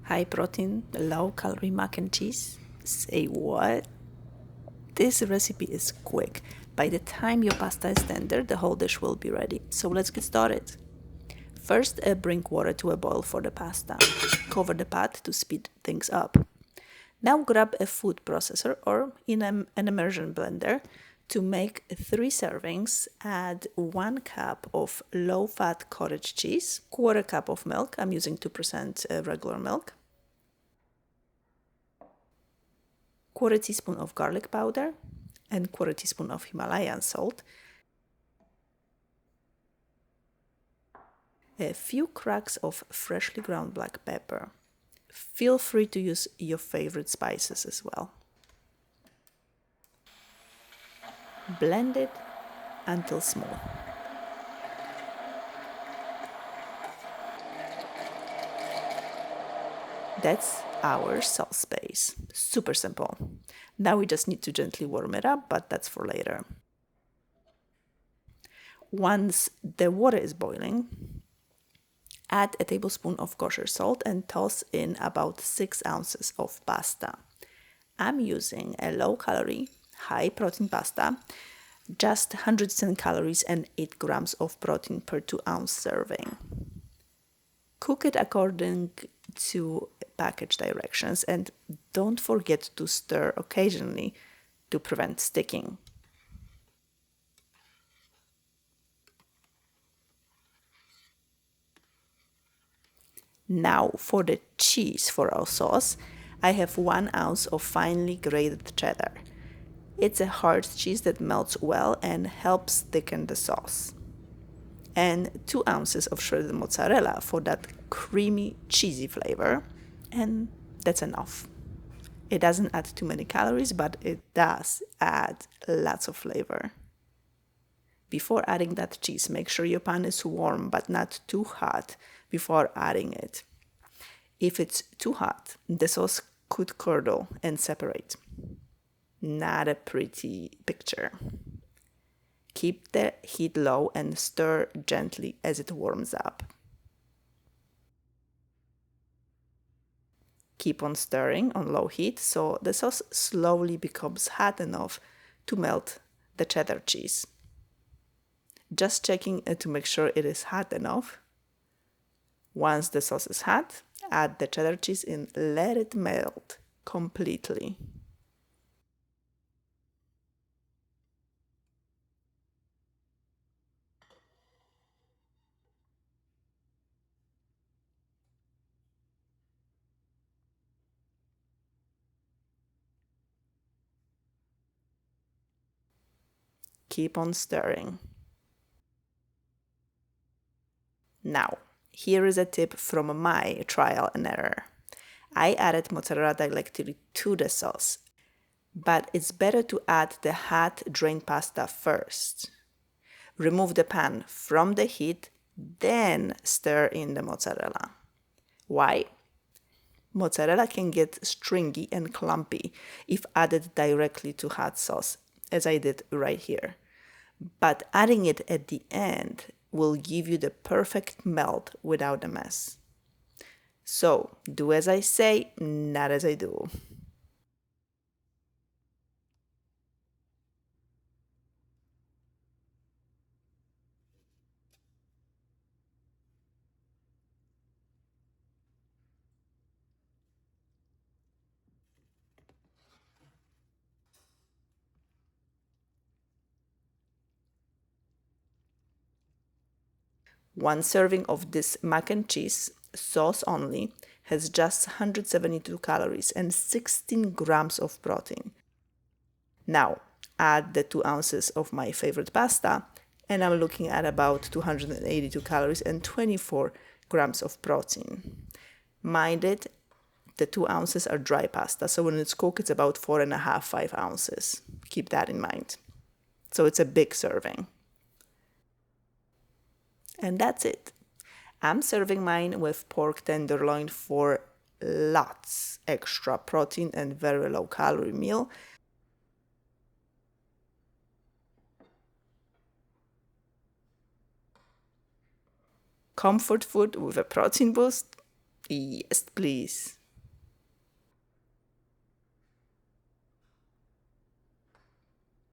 High protein, low calorie mac and cheese? Say what? This recipe is quick. By the time your pasta is tender, the whole dish will be ready. So let's get started. First, bring water to a boil for the pasta. Cover the pot to speed things up. Now grab a food processor or in an immersion blender. To make 3 servings, add 1 cup of low-fat cottage cheese, quarter cup of milk, I'm using 2% regular milk, quarter teaspoon of garlic powder, and quarter teaspoon of Himalayan salt, a few cracks of freshly ground black pepper. Feel free to use your favorite spices as well. Blend it until smooth. That's our sauce base. Super simple. Now we just need to gently warm it up, but that's for later. Once the water is boiling, add a tablespoon of kosher salt and toss in about 6 ounces of pasta. I'm using a low-calorie, high-protein pasta, just 110 calories and 8 grams of protein per 2-ounce serving. Cook it according to package directions and don't forget to stir occasionally to prevent sticking. Now for the cheese for our sauce, I have 1 ounce of finely grated cheddar. It's a hard cheese that melts well and helps thicken the sauce. And 2 ounces of shredded mozzarella for that creamy, cheesy flavor. And that's enough. It doesn't add too many calories, but it does add lots of flavor. Before adding that cheese, make sure your pan is warm but not too hot before adding it. If it's too hot, the sauce could curdle and separate. Not a pretty picture. Keep the heat low and stir gently as it warms up. Keep on stirring on low heat so the sauce slowly becomes hot enough to melt the cheddar cheese. Just checking to make sure it is hot enough. Once the sauce is hot, add the cheddar cheese and let it melt completely. Keep on stirring. Now, here is a tip from my trial and error. I added mozzarella directly to the sauce, but it's better to add the hot drained pasta first. Remove the pan from the heat, then stir in the mozzarella. Why? Mozzarella can get stringy and clumpy if added directly to hot sauce, as I did right here. But adding it at the end will give you the perfect melt without a mess. So, do as I say, not as I do. One serving of this mac and cheese, sauce only, has just 172 calories and 16 grams of protein. Now, add the 2 ounces of my favorite pasta, and I'm looking at about 282 calories and 24 grams of protein. Mind it, the 2 ounces are dry pasta, so when it's cooked, it's about 4.5, 5 ounces. Keep that in mind. So it's a big serving. And that's it. I'm serving mine with pork tenderloin for lots extra protein and very low calorie meal. Comfort food with a protein boost? Yes, please.